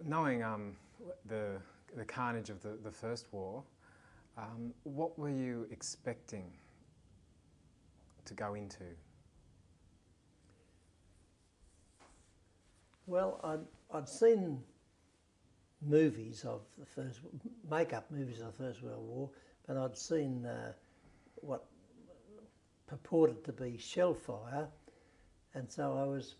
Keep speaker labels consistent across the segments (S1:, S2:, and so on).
S1: Knowing the carnage of the First War, what were you expecting to go into?
S2: Well, I'd seen movies of the first, make-up movies of the First World War, but I'd seen what purported to be shell fire, and so I was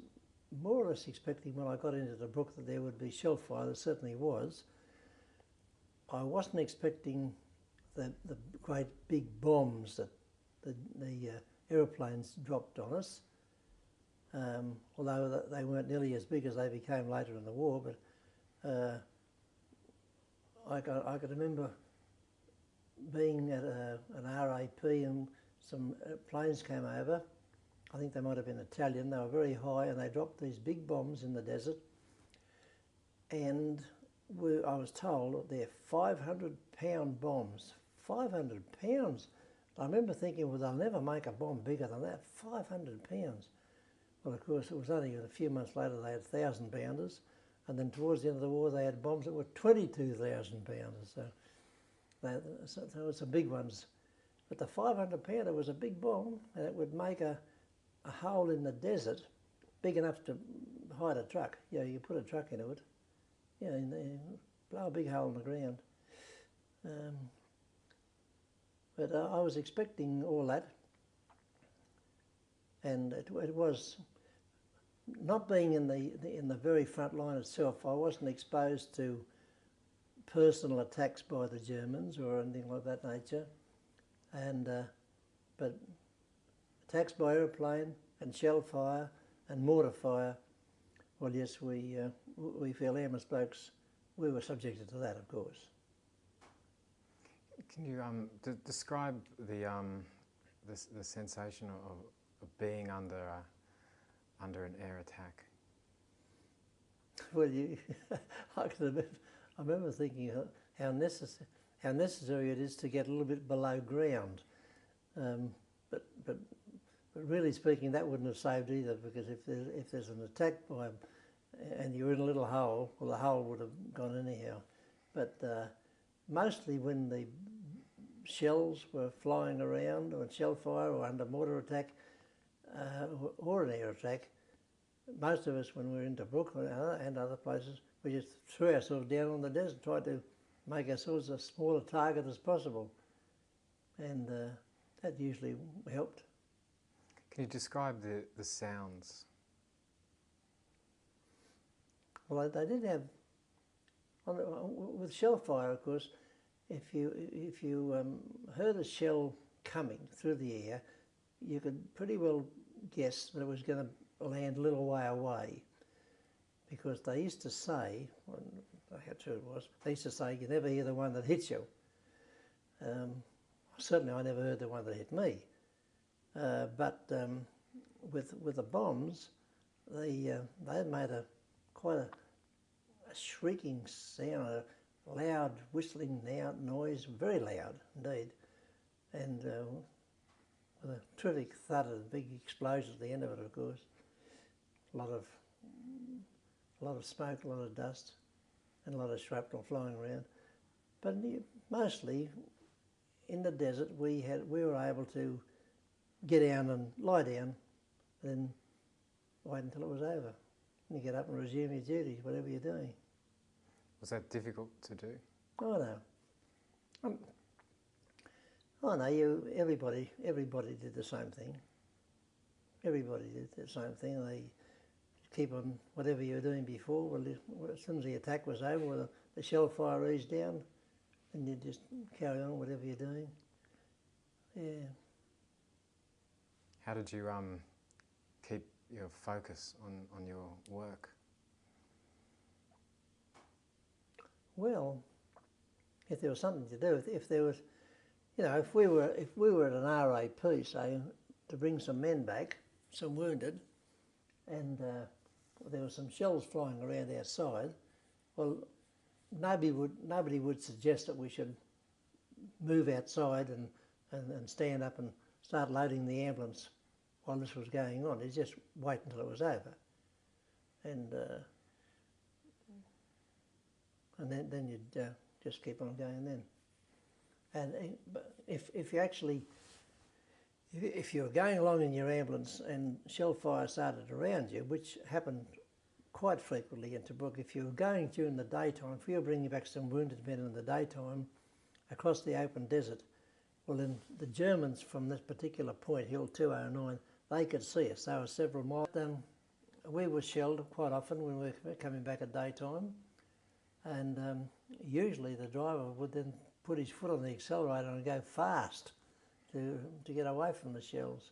S2: more or less expecting when I got into Tobruk that there would be shell fire. There certainly was. I wasn't expecting the great big bombs that the aeroplanes dropped on us, although they weren't nearly as big as they became later in the war. But I could remember being at an RAP and some planes came over. I think they might have been Italian. They were very high and they dropped these big bombs in the desert. And I was told that they're 500-pound bombs. 500 pounds. I remember thinking, well, they'll never make a bomb bigger than that. 500 pounds. Well, of course, it was only a few months later they had 1,000-pounders. And then towards the end of the war, they had bombs that were 22,000-pounders. So there were some big ones. But the 500-pounder was a big bomb, and it would make a hole in the desert big enough to hide a truck. You know, you put a truck into it, you know, blow a big hole in the ground. But I was expecting all that, and it was, not being in the very front line itself, I wasn't exposed to personal attacks by the Germans or anything like that nature, and but attacks by aeroplane and shell fire and mortar fire, well, yes, we Field Ambulance blokes, we were subjected to that, of course.
S1: Can you describe the sensation of being under an air attack?
S2: Well, I remember thinking how necessary it is to get a little bit below ground, but really speaking, that wouldn't have saved either, because if there's an attack by and you're in a little hole, well, the hole would have gone anyhow. But mostly when the shells were flying around, or shell fire, or under mortar attack, or an air attack, most of us, when we were in Tobruk and other places, we just threw ourselves down on the desert, tried to make ourselves as small a target as possible, and that usually helped.
S1: Can you describe the sounds?
S2: Well, they did have, with shell fire, of course, if you heard a shell coming through the air, you could pretty well guess that it was going to land a little way away, because they used to say, well, how true it was, they used to say you never hear the one that hits you. Certainly I never heard the one that hit me. But with the bombs, they made quite a shrieking sound, a loud whistling noise, very loud indeed, and with a terrific thud and a big explosion at the end of it, of course. A lot of smoke, a lot of dust, and a lot of shrapnel flying around. But mostly in the desert, we were able to get down and lie down, and then wait until it was over. And you get up and resume your duties, whatever you're doing.
S1: Was that difficult to do?
S2: Oh no. Everybody did the same thing. Everybody did the same thing. They keep on whatever you were doing before. Well, as soon as the attack was over, well, the shell fire eased down, and you just carry on whatever you're doing. Yeah.
S1: How did you keep your focus on your work?
S2: Well, if there was something to do, if there was, if we were at an RAP, say, to bring some men back, some wounded, and there were some shells flying around outside, well, nobody would suggest that we should move outside and stand up and start loading the ambulance while this was going on. It's just wait until it was over. And and then you'd just keep on going then. And if you actually, if you were going along in your ambulance and shell fire started around you, which happened quite frequently in Tobruk, if you were going during the daytime, if we were bringing back some wounded men in the daytime across the open desert, well then the Germans from this particular point, Hill 209, they could see us. They were several miles. We were shelled quite often when we were coming back at daytime, and usually the driver would then put his foot on the accelerator and go fast to get away from the shells.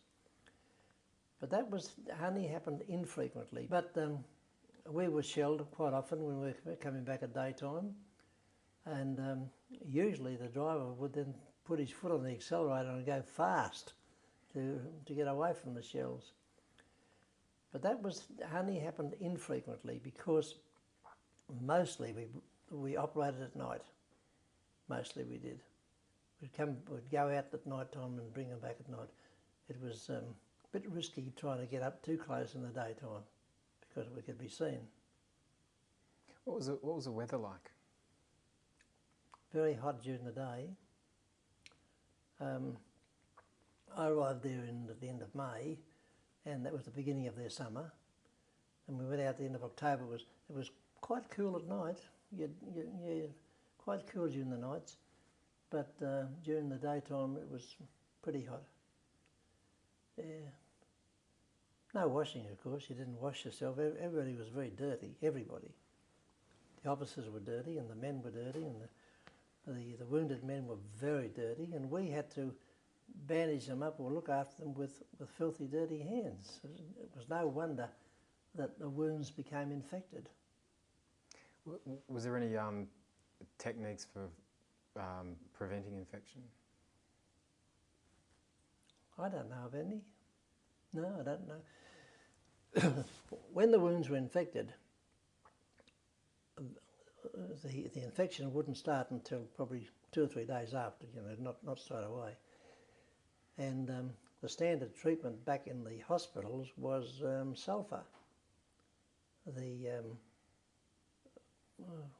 S2: But that only happened infrequently. But we were shelled quite often when we were coming back at daytime, and usually the driver would then put his foot on the accelerator and go fast to get away from the shells. But that only happened infrequently because mostly we operated at night. Mostly we did. We'd go out at night time and bring them back at night. It was a bit risky trying to get up too close in the daytime because we could be seen.
S1: What was the weather like?
S2: Very hot during the day. I arrived there at the end of May, and that was the beginning of their summer. And we went out at the end of October. It was quite cool at night. Quite cool during the nights, but during the daytime it was pretty hot. Yeah. No washing, of course. You didn't wash yourself. Everybody was very dirty. Everybody. The officers were dirty, and the men were dirty, and the wounded men were very dirty, and we had to bandage them up or look after them with filthy, dirty hands. It was no wonder that the wounds became infected.
S1: Was there any techniques for preventing infection?
S2: I don't know of any. No, I don't know. When the wounds were infected, the infection wouldn't start until probably 2 or 3 days after, not straight away. And the standard treatment back in the hospitals was sulphur.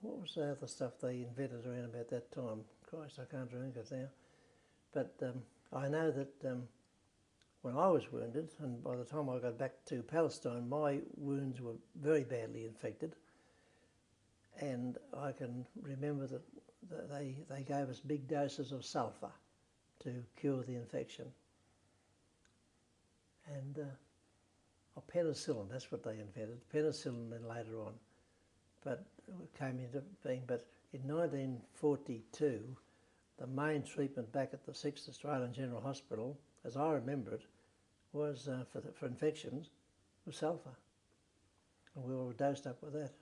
S2: What was the other stuff they invented around about that time? Christ, I can't remember it now. But I know that when I was wounded, and by the time I got back to Palestine, my wounds were very badly infected. And I can remember that they gave us big doses of sulphur to cure the infection. And penicillin, that's what they invented. Penicillin then later on. But it came into being. But in 1942, the main treatment back at the 6th Australian General Hospital, as I remember it, was for infections, was sulphur. And we were dosed up with that.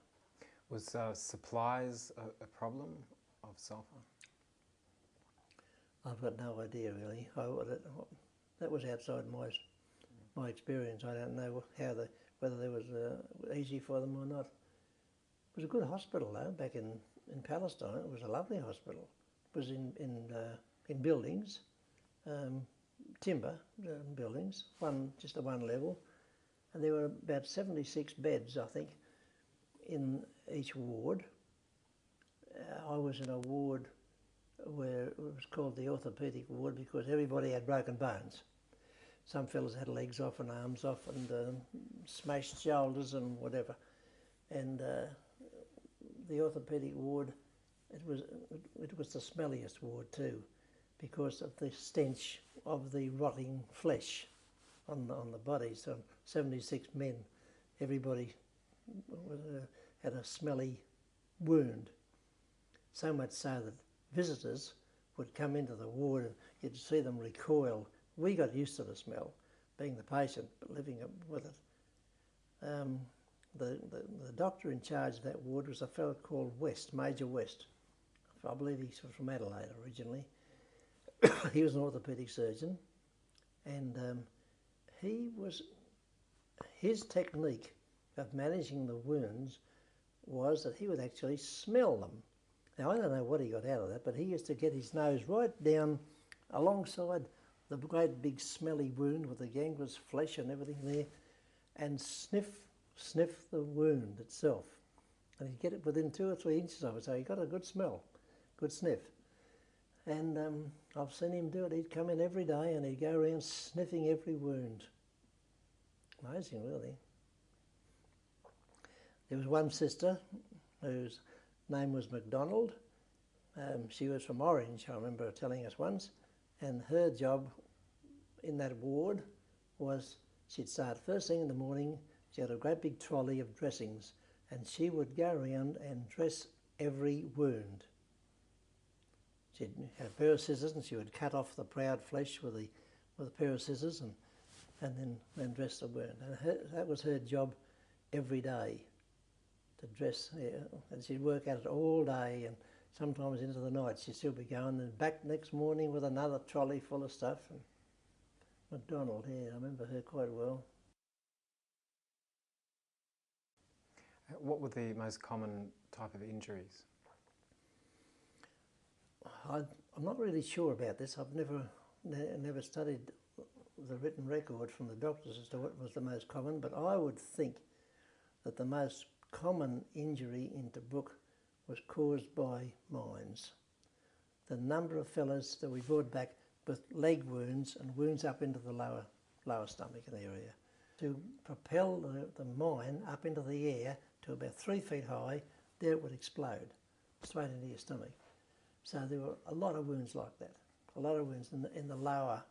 S1: Was supplies a problem of sulphur?
S2: I've got no idea really. That was outside my experience. I don't know whether there was easy for them or not. It was a good hospital though, back in Palestine. It was a lovely hospital. It was in buildings, timber buildings, just a one level, and there were about 76 beds, I think, in each ward. I was in a ward where it was called the orthopaedic ward because everybody had broken bones. Some fellas had legs off and arms off and smashed shoulders and whatever. And the orthopaedic ward, it was the smelliest ward too, because of the stench of the rotting flesh on the bodies. So 76 men, everybody had a smelly wound. So much so that visitors would come into the ward and you'd see them recoil. We got used to the smell, being the patient, but living with it. The doctor in charge of that ward was a fellow called West, Major West. I believe he's from Adelaide originally. He was an orthopaedic surgeon, and his technique of managing the wounds was that he would actually smell them. Now, I don't know what he got out of that, but he used to get his nose right down alongside the great big smelly wound with the gangrenous flesh and everything there, and sniff the wound itself. and he'd get it within 2 or 3 inches of it, so he got a good smell, good sniff. And I've seen him do it. He'd come in every day and he'd go around sniffing every wound. Amazing, really. There was one sister whose name was MacDonald. She was from Orange, I remember her telling us once, and her job in that ward was she'd start first thing in the morning. She had a great big trolley of dressings, and she would go around and dress every wound. She'd have a pair of scissors and she would cut off the proud flesh with a pair of scissors and then dress the wound. And that was her job every day, to dress. And she'd work at it all day, and sometimes into the night she'd still be going, and back next morning with another trolley full of stuff. And MacDonald, yeah, I remember her quite well.
S1: What were the most common type of injuries?
S2: I'm not really sure about this. I've never studied the written record from the doctors as to what was the most common, but I would think that the most common injury in Tobruk was caused by mines. The number of fellas that we brought back with leg wounds and wounds up into the lower stomach area. To propel the mine up into the air to about 3 feet high, there it would explode straight into your stomach. So there were a lot of wounds like that, a lot of wounds in the lower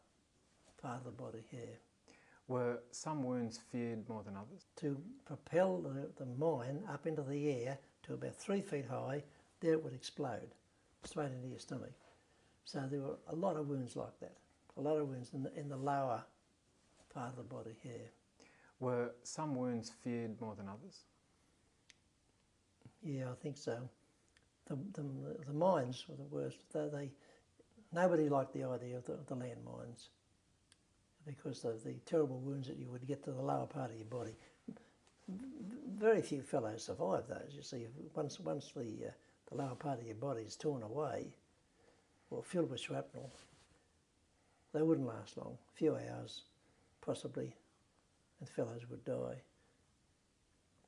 S2: part of the body here.
S1: Were some wounds feared more than others?
S2: To propel the mine up into the air to about 3 feet high, there it would explode straight into your stomach. So there were a lot of wounds like that, a lot of wounds in the lower part of the body here. Were
S1: some wounds feared more than others?
S2: Yeah, I think so. The mines were the worst. Nobody liked the idea of the landmines because of the terrible wounds that you would get to the lower part of your body. Very few fellows survive those. You see, once the lower part of your body is torn away or filled with shrapnel, they wouldn't last long. A few hours, possibly, and fellows would die.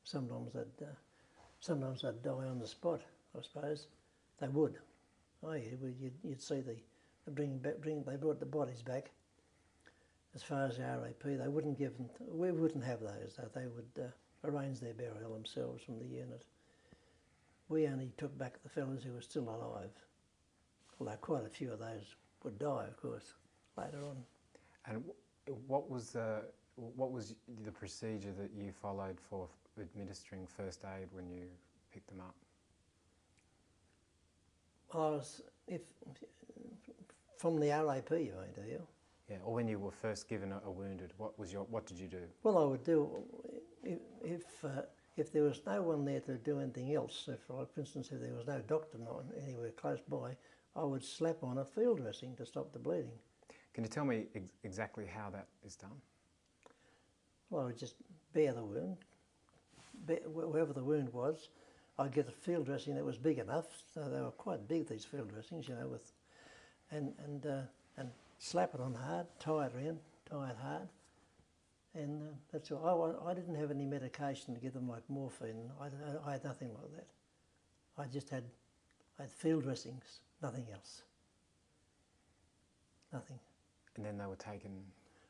S2: Sometimes they'd die on the spot, I suppose. They would. Oh yeah, you'd see they brought the bodies back. As far as the RAP, we wouldn't have those. They would arrange their burial themselves from the unit. We only took back the fellows who were still alive, although quite a few of those would die, of course, later on.
S1: And what was the procedure that you followed for administering first aid when you picked them up?
S2: From the RAP, you mean, do you?
S1: Yeah, or when you were first given a wounded, what did you do?
S2: Well, I would do, if there was no one there to do anything else, for instance, if there was no doctor anywhere close by, I would slap on a field dressing to stop the bleeding.
S1: Can you tell me exactly how that is done?
S2: Well, I would just bare the wound, wherever the wound was. I'd get a field dressing that was big enough, so they were quite big, these field dressings, you know, and slap it on hard, tie it hard, and that's all. I didn't have any medication to give them like morphine. I had nothing like that. I had field dressings, nothing else. Nothing.
S1: And then they were taken?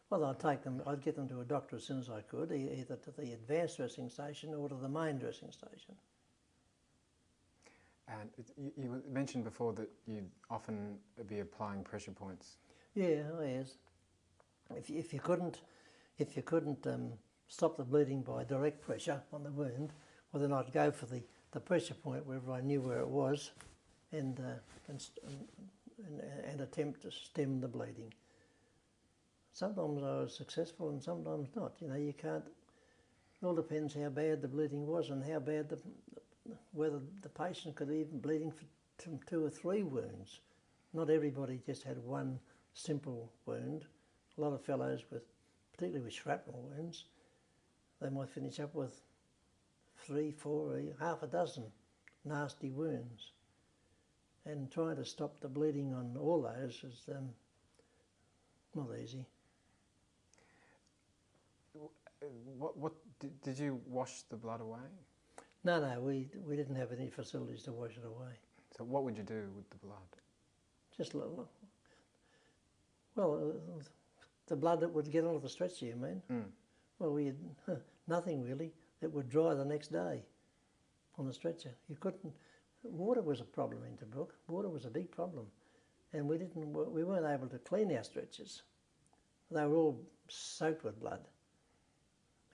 S2: Well, I'd get them to a doctor as soon as I could, either to the advanced dressing station or to the main dressing station.
S1: And you mentioned before that you'd often be applying pressure points.
S2: Yeah, yes. If you couldn't stop the bleeding by direct pressure on the wound, well then I'd go for the pressure point wherever I knew where it was, and attempt to stem the bleeding. Sometimes I was successful and sometimes not. You know, you can't. It all depends how bad the bleeding was and how bad whether the patient could even bleeding from 2 or 3 wounds. Not everybody just had one simple wound. A lot of fellows particularly with shrapnel wounds, they might finish up with 3, 4, half a dozen nasty wounds. And trying to stop the bleeding on all those is not easy.
S1: What did you wash the blood away?
S2: No, we didn't have any facilities to wash it away.
S1: So what would you do with the blood?
S2: Just well, the blood that would get onto the stretcher, you mean?
S1: Mm.
S2: Well, we had nothing really. It would dry the next day on the stretcher. You couldn't. Water was a problem in Tobruk. Water was a big problem, and we weren't able to clean our stretchers. They were all soaked with blood,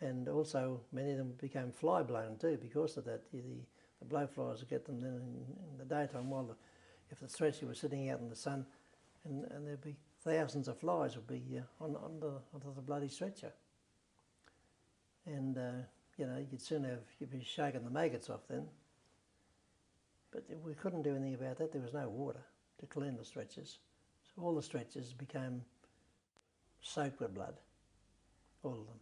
S2: and also many of them became fly blown too because of that. The blowflies would get them then in the daytime while if the stretcher was sitting out in the sun, and there'd be thousands of flies would be onto the bloody stretcher. And you know, you'd be shaking the maggots off then. But we couldn't do anything about that. There was no water to clean the stretchers. So all the stretchers became soaked with blood, all of them.